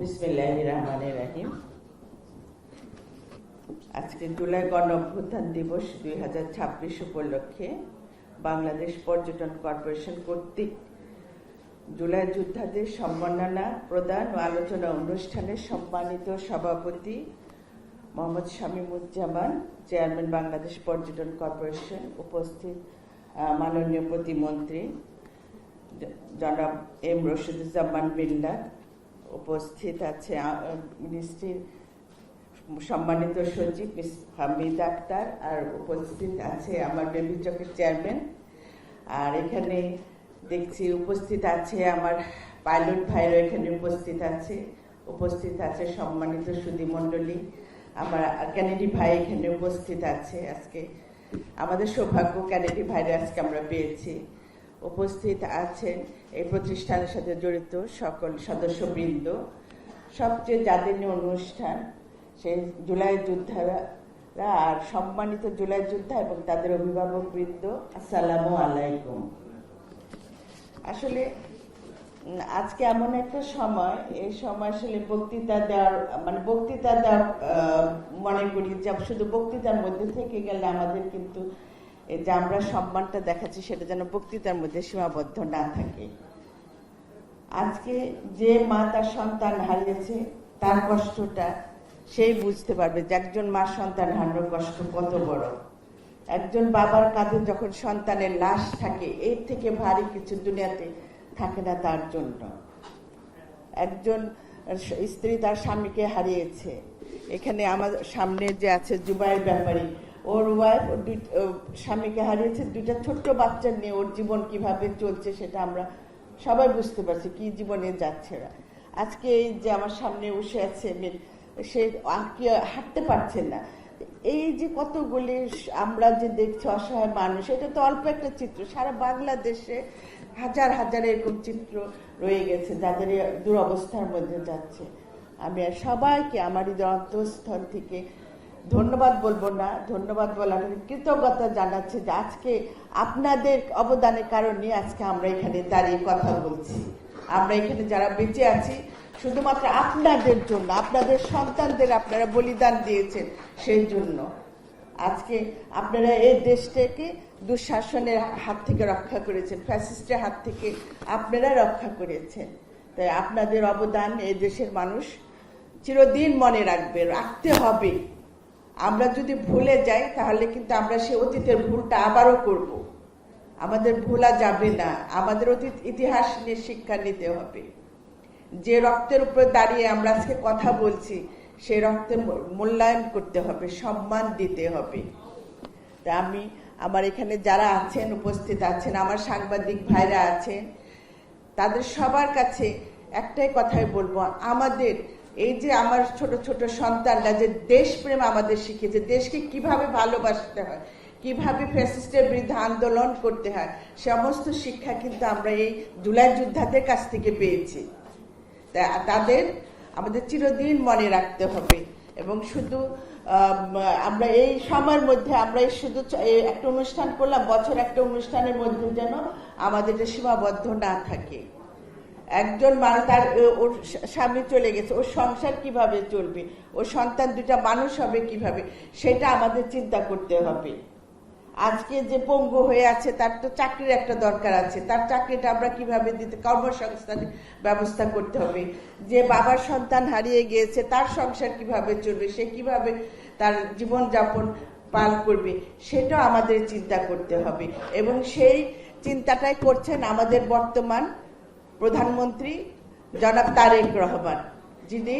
বিসমিল্লাহির রহমানির রহিম। আজকে জুলাই গণ অভ্যুত্থান দিবস 2026 উপলক্ষে বাংলাদেশ পর্যটন কর্পোরেশন কর্তৃক জুলাই যোদ্ধাদের সম্মাননা প্রদান ও আলোচনা অনুষ্ঠানে সম্মানিত সভাপতি মোহাম্মদ শামীমুজ্জামান, চেয়ারম্যান বাংলাদেশ পর্যটন কর্পোরেশন, উপস্থিত মাননীয় প্রতিমন্ত্রী জনাব এম রশিদুজ্জামান বিল্লাহ, উপস্থিত আছে মিনিস্ট্রির সম্মানিত সচিব মিস হামিদ আক্তার, আর উপস্থিত আছে আমার বেবি চকের চেয়ারম্যান। আর এখানে দেখছি উপস্থিত আছে আমার পাইলট ভাইরা, এখানে উপস্থিত আছে সম্মানিত সুধীমণ্ডলী, আমার ক্যানেডি ভাই এখানে উপস্থিত আছে। আজকে আমাদের সৌভাগ্য, ক্যানেডি ভাইরা আজকে আমরা পেয়েছি। উপস্থিত আছেন এই প্রতিষ্ঠানের সাথে জড়িত সকল সদস্যবৃন্দ, সবচেয়ে যাদের নিয়ে অনুষ্ঠান সেই জুলাই যোদ্ধারা আর সম্মানিত জুলাই যোদ্ধা এবং তাদের অভিভাবক বৃন্দ, আসসালামু আলাইকুম। আসলে আজকে এমন একটা সময়, এই সময় আসলে বক্তৃতা দেওয়ার মনে করি যে শুধু বক্তৃতার মধ্যে থেকে গেলে আমাদের কিন্তু যে আমরা সম্মানটা দেখাচ্ছি সেটা যেন বক্তৃতার মধ্যে সীমাবদ্ধ না থাকে। আজকে যে মা তার সন্তান হারিয়েছে তার কষ্টটা সেই বুঝতে পারবে যে একজন মা সন্তান হারানোর কষ্ট কত বড়। একজন বাবার কাঁধে যখন সন্তানের লাশ থাকে, এর থেকে ভারী কিছু দুনিয়াতে থাকে না তার জন্য। একজন স্ত্রী তার স্বামীকে হারিয়েছে, এখানে আমার সামনে যে আছে জুবাইর ব্যাপারী, ওর ওয়াইফ স্বামীকে হারিয়েছে, দুইটা ছোট্ট বাচ্চা নিয়ে ওর জীবন কিভাবে চলছে সেটা আমরা সবাই বুঝতে পারছি, কি জীবনে যাচ্ছে। আজকে এই যে আমার সামনে বসে আছে, সে হাঁটতে পারছে না। এই যে কতগুলি আমরা যে দেখছি অসহায় মানুষ, এটা তো অল্প একটা চিত্র, সারা বাংলাদেশে হাজার হাজার এরকম চিত্র রয়ে গেছে যাদের দুরবস্থার মধ্যে যাচ্ছে। আমি সবাইকে আমার অন্তঃস্থল থেকে ধন্যবাদ বলবো না, ধন্যবাদ বলার কৃতজ্ঞতা জানাচ্ছি যে আজকে আপনাদের অবদানের কারণে আজকে আমরা এখানে দাঁড়িয়ে কথা বলছি। আমরা এখানে যারা বেঁচে আছি শুধুমাত্র আপনাদের জন্য, আপনাদের সন্তানদের আপনারা বলিদান দিয়েছেন সেই জন্য। আজকে আপনারা এই দেশটাকে দুঃশাসনের হাত থেকে রক্ষা করেছেন, ফ্যাসিস্টের হাত থেকে আপনারা রক্ষা করেছেন। তাই আপনাদের অবদান এই দেশের মানুষ চিরদিন মনে রাখতে হবে। আমরা যদি ভুলে যাই তাহলে কিন্তু আমরা সেই অতীতের ভুলটা আবারও করব। আমাদের ভোলা যাবে না, আমাদের অতীত ইতিহাস নিয়ে শিক্ষা নিতে হবে। যে রক্তের উপর দাঁড়িয়ে আমরা আজকে কথা বলছি সেই রক্তের মূল্যায়ন করতে হবে, সম্মান দিতে হবে। তা আমি আমার এখানে যারা আছেন, উপস্থিত আছেন, আমার সাংবাদিক ভাইরা আছেন, তাদের সবার কাছে একটাই কথাই বলবো, আমাদের এই যে আমার ছোট ছোট সন্তানরা যে দেশপ্রেম আমাদের শিখেছে, দেশকে কিভাবে ভালোবাসতে হয়, কিভাবে ফ্যাসিস্টের বিরুদ্ধে আন্দোলন করতে হয়, সমস্ত শিক্ষা কিন্তু আমরা এই জুলাই যোদ্ধাদের কাছ থেকে পেয়েছি। তাদের আমাদের চিরদিন মনে রাখতে হবে। এবং শুধু আমরা এই সময়ের মধ্যে আমরা শুধু একটা অনুষ্ঠান করলাম, বছর একটা অনুষ্ঠানের মধ্যে যেন আমাদের সীমাবদ্ধ না থাকে। একজন মানুষ তার ওর স্বামী চলে গেছে, ওর সংসার কিভাবে চলবে, ওর সন্তান দুটা মানুষ হবে কিভাবে, সেটা আমাদের চিন্তা করতে হবে। আজকে যে পঙ্গু হয়ে আছে তার তো চাকরির একটা দরকার আছে, তার চাকরিটা আমরা কিভাবে দিতে, কর্মসংস্থানের ব্যবস্থা করতে হবে। যে বাবার সন্তান হারিয়ে গিয়েছে তার সংসার কিভাবে চলবে, সে কিভাবে তার জীবনযাপন পার করবে, সেটাও আমাদের চিন্তা করতে হবে। এবং সেই চিন্তাটাই করছেন আমাদের বর্তমান প্রধানমন্ত্রী জনাব তারেক রহমান, যিনি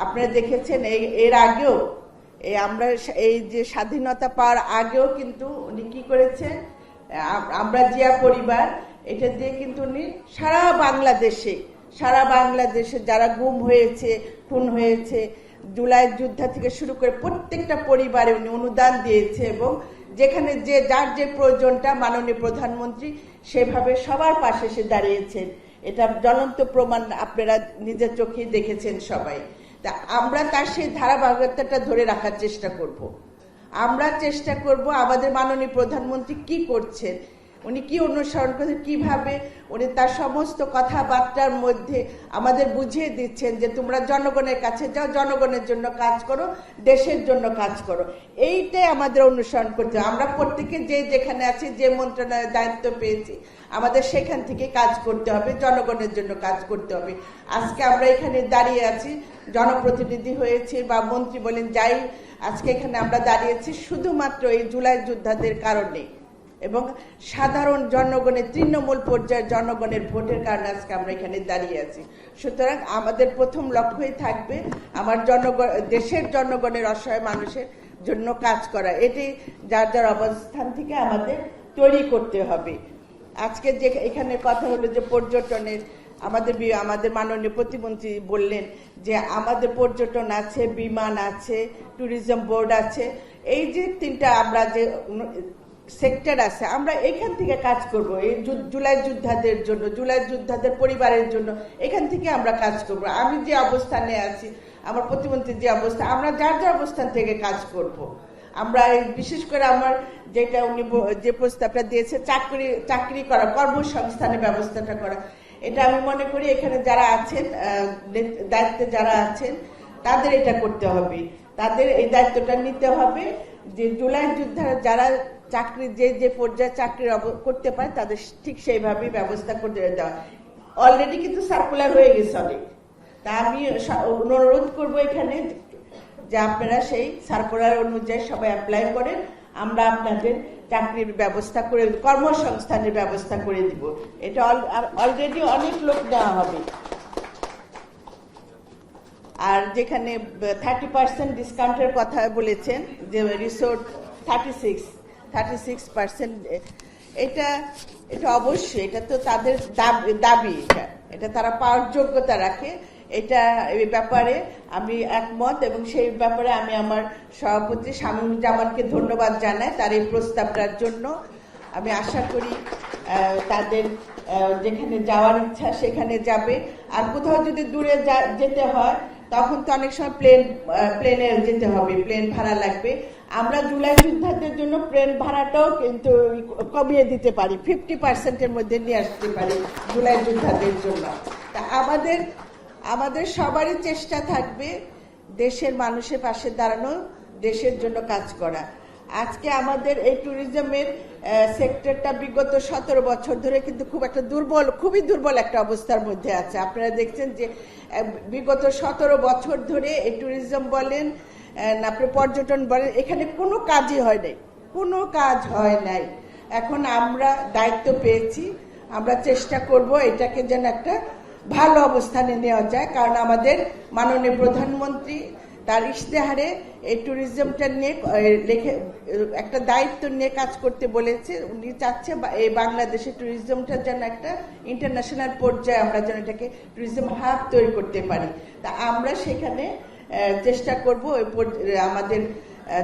আপনারা দেখেছেন এর আগেও আমরা এই যে স্বাধীনতা পাওয়ার আগেও কিন্তু উনি কি করেছেন, আমরা জিয়া পরিবার এটা দিয়ে কিন্তু উনি সারা বাংলাদেশে যারা গুম হয়েছে, খুন হয়েছে, জুলাই যুদ্ধ থেকে শুরু করে প্রত্যেকটা পরিবারে উনি অনুদান দিয়েছে। এবং যেখানে যার যে প্রয়োজনটা মাননীয় প্রধানমন্ত্রী সেভাবে সবার পাশে সে দাঁড়িয়েছেন। এটা জ্বলন্ত প্রমাণ আপনারা নিজের চোখেই দেখেছেন সবাই। তা আমরা তার সেই ধারাবাহিকতাটা ধরে রাখার চেষ্টা করব। আমরা চেষ্টা করব আমাদের মাননীয় প্রধানমন্ত্রী কি করছেন, উনি কি অনুসরণ করছেন, কিভাবে উনি তার সমস্ত কথাবার্তার মধ্যে আমাদের বুঝিয়ে দিচ্ছেন যে তোমরা জনগণের কাছে যাও, জনগণের জন্য কাজ করো, দেশের জন্য কাজ করো। এইটাই আমাদের অনুসরণ করতে হবে। আমরা প্রত্যেকে যে যেখানে আছি, যে মন্ত্রণালয়ের দায়িত্ব পেয়েছি, আমাদের সেখান থেকে কাজ করতে হবে, জনগণের জন্য কাজ করতে হবে। আজকে আমরা এখানে দাঁড়িয়ে আছি, জনপ্রতিনিধি হয়েছে বা মন্ত্রী বলেন যাই, আজকে এখানে আমরা দাঁড়িয়েছি শুধুমাত্র এই জুলাই যোদ্ধাদের কারণে এবং সাধারণ জনগণের, তৃণমূল পর্যায়ের জনগণের ভোটের কারণে আজকে আমরা এখানে দাঁড়িয়ে আছি। সুতরাং আমাদের প্রথম লক্ষ্যই থাকবে আমার দেশের জনগণের, অসহায় মানুষের জন্য কাজ করা। এটি যার যার অবস্থান থেকে আমাদের তৈরি করতে হবে। আজকে যে এখানে কথা হলো যে পর্যটনের, আমাদের মাননীয় প্রতিমন্ত্রী বললেন যে আমাদের পর্যটন আছে, বিমান আছে, ট্যুরিজম বোর্ড আছে, এই যে তিনটা আমরা যে সেক্টর আছে, আমরা এখান থেকে কাজ করব। এই জুলাই যোদ্ধাদের জন্য, জুলাই যোদ্ধাদের পরিবারের জন্য এখান থেকে আমরা কাজ করব। আমি যে অবস্থানে আছি, আমার প্রতিমন্ত্রীর যে অবস্থা, আমরা যার যার অবস্থান থেকে কাজ করব। আমরা বিশেষ করে আমার যেটা উনি যে প্রস্তাবটা দিয়েছে, চাকরি করা, কর্মসংস্থানের ব্যবস্থাটা করা, এটা আমি মনে করি এখানে যারা আছেন, দায়িত্বে যারা আছেন, তাদের এটা করতে হবে, তাদের এই দায়িত্বটা নিতে হবে যে জুলাই যোদ্ধারা যারা চাকরি যে পর্যায়ে চাকরি করতে পারে তাদের ঠিক সেইভাবেই ব্যবস্থা করে দেওয়া। অলরেডি কিন্তু সার্কুলার হয়ে গেছে অনেক। তা আমি অনুরোধ করব এখানে যে আপনারা সেই সার্কুলার অনুযায়ী সবাই অ্যাপ্লাই করেন, আমরা আপনাদের চাকরির ব্যবস্থা করে, কর্মসংস্থানের ব্যবস্থা করে দিব। এটা অলরেডি অনেক লোক দেওয়া হবে। আর যেখানে 30% ডিসকাউন্টের কথা বলেছেন, যে রিসোর্ট 36%, এটা অবশ্যই, এটা তো তাদের দাবি, এটা তারা পাওয়ার যোগ্যতা রাখে। এটা এই ব্যাপারে আমি একমত এবং সেই ব্যাপারে আমি আমার সভাপতি শামীমুজ্জামানকে ধন্যবাদ জানাই তার এই প্রস্তাবটার জন্য। আমি আশা করি তাদের যেখানে যাওয়ার ইচ্ছা সেখানে যাবে। আর কোথাও যদি দূরে যেতে হয় তখন তো অনেক সময় প্লেনে যেতে হবে, প্লেন ভাড়া লাগবে। আমরা জুলাই যোদ্ধাদের জন্য প্লেন ভাড়াটাও কিন্তু কমিয়ে দিতে পারি, 50%-এর মধ্যে নিয়ে আসতে পারি জুলাই যোদ্ধাদের জন্য। তা আমাদের সবারই চেষ্টা থাকবে দেশের মানুষের পাশে দাঁড়ানো, দেশের জন্য কাজ করা। আজকে আমাদের এই ট্যুরিজমের সেক্টরটা বিগত 17 বছর ধরে কিন্তু খুবই দুর্বল একটা অবস্থার মধ্যে আছে। আপনারা দেখছেন যে বিগত 17 বছর ধরে এই ট্যুরিজম বলেন, আপনি পর্যটন বলেন, এখানে কোনো কাজই হয় নাই, কোনো কাজ হয় নাই। এখন আমরা দায়িত্ব পেয়েছি, আমরা চেষ্টা করব এটাকে যেন একটা ভালো অবস্থানে নেওয়া যায়। কারণ আমাদের মাননীয় প্রধানমন্ত্রী তার ইশতেহারে এই ট্যুরিজমটা নিয়ে একটা দায়িত্ব নিয়ে কাজ করতে বলেছে। উনি চাচ্ছে এই বাংলাদেশের ট্যুরিজমটা যেন একটা ইন্টারন্যাশনাল পর্যায়ে আমরা যেন এটাকে ট্যুরিজম হাব তৈরি করতে পারি। তা আমরা সেখানে চেষ্টা করব, আমাদের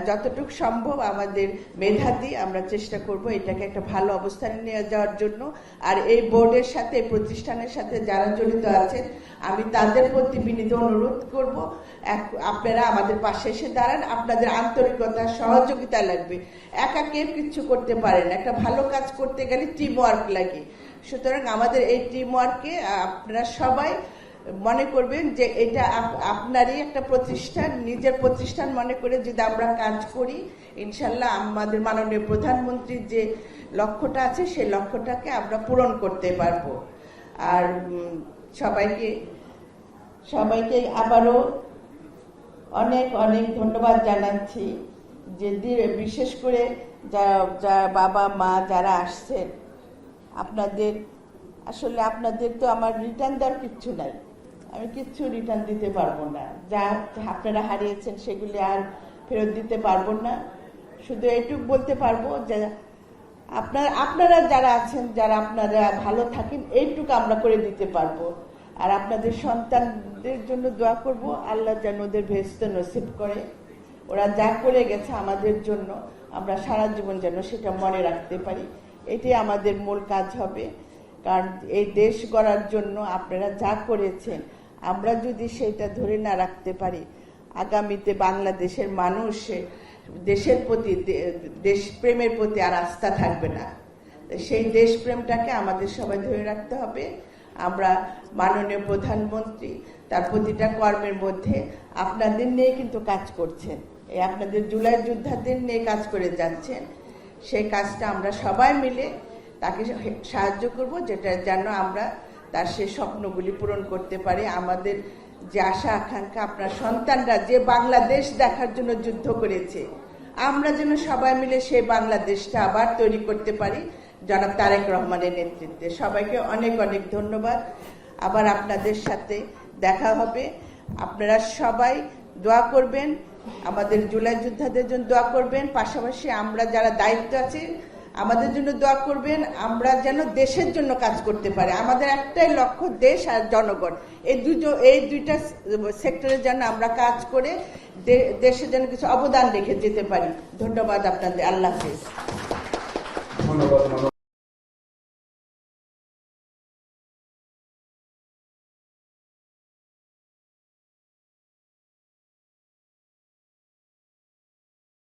যতটুকু সম্ভব আমাদের মেধা দিয়ে আমরা চেষ্টা করব এটাকে একটা ভালো অবস্থানে নিয়ে যাওয়ার জন্য। আর এই বোর্ডের সাথে, প্রতিষ্ঠানের সাথে যারা জড়িত আছেন, আমি তাদের প্রতি বিনীত অনুরোধ করব, আপনারা আমাদের পাশে এসে দাঁড়ান। আপনাদের আন্তরিকতা, সহযোগিতা লাগবে। একা কেউ কিচ্ছু করতে পারেন, একটা ভালো কাজ করতে গেলে টিম ওয়ার্ক লাগে। সুতরাং আমাদের এই টিম ওয়ার্কে আপনারা সবাই মনে করবেন যে এটা আপনারই একটা প্রতিষ্ঠান, নিজের প্রতিষ্ঠান মনে করে যদি আমরা কাজ করি, ইনশাল্লাহ আমাদের মাননীয় প্রধানমন্ত্রীর যে লক্ষ্যটা আছে সেই লক্ষ্যটাকে আমরা পূরণ করতে পারবো। আর সবাইকে আবারও অনেক অনেক ধন্যবাদ জানাচ্ছি, যে বিশেষ করে যারা বাবা মা যারা আসছেন, আপনাদের তো আমার রিটার্ন দেওয়ার কিচ্ছু নাই, আমি কিচ্ছু রিটার্ন দিতে পারবো না। যা আপনারা হারিয়েছেন সেগুলি আর ফেরত দিতে পারবো না। শুধু এইটুকু বলতে পারবো যে আপনারা যারা আছেন, যারা আপনারা ভালো থাকেন, এইটুকু আমরা করে দিতে পারবো। আর আপনাদের সন্তানদের জন্য দোয়া করব, আল্লাহ যেন ওদের ভেস্ত নসিব করে। ওরা যা করে গেছে আমাদের জন্য, আমরা সারা জীবন যেন সেটা মনে রাখতে পারি। এটাই আমাদের মূল কাজ হবে। কারণ এই দেশ গড়ার জন্য আপনারা যা করেছেন, আমরা যদি সেটা ধরে না রাখতে পারি, আগামীতে বাংলাদেশের মানুষ দেশের প্রতি, দেশপ্রেমের প্রতি আর আস্থা থাকবে না। সেই দেশপ্রেমটাকে আমাদের সবাই ধরে রাখতে হবে। আমরা মাননীয় প্রধানমন্ত্রী তার প্রতিটা কর্মের মধ্যে আপনাদের নিয়ে কিন্তু কাজ করছেন, এই আপনাদের জুলাই যোদ্ধাদের নিয়ে কাজ করে যাচ্ছেন। সেই কাজটা আমরা সবাই মিলে তাকে সাহায্য করব, যেটা যেন আমরা তার সেই স্বপ্নগুলি পূরণ করতে পারি। আমাদের যে আশা আকাঙ্ক্ষা, আপনার সন্তানরা যে বাংলাদেশ দেখার জন্য যুদ্ধ করেছে, আমরা যেন সবাই মিলে সেই বাংলাদেশটা আবার তৈরি করতে পারি জনাব তারেক রহমানের নেতৃত্বে। সবাইকে অনেক অনেক ধন্যবাদ। আবার আপনাদের সাথে দেখা হবে। আপনারা সবাই দোয়া করবেন, আমাদের জুলাই যোদ্ধাদের জন্য দোয়া করবেন, পাশাপাশি আমরা যারা দায়িত্ব আছি আমাদের জন্য দোয়া করবেন। আমরা যেন দেশের জন্য কাজ করতে পারি। আমাদের একটাই লক্ষ্য, দেশ আর জনগণ, এই দুইটা সেক্টরে যেন আমরা কাজ করে দেশের জন্য কিছু অবদান রেখে যেতে পারি। ধন্যবাদ আপনাদের। আল্লাহ হাফেজ। ধন্যবাদ।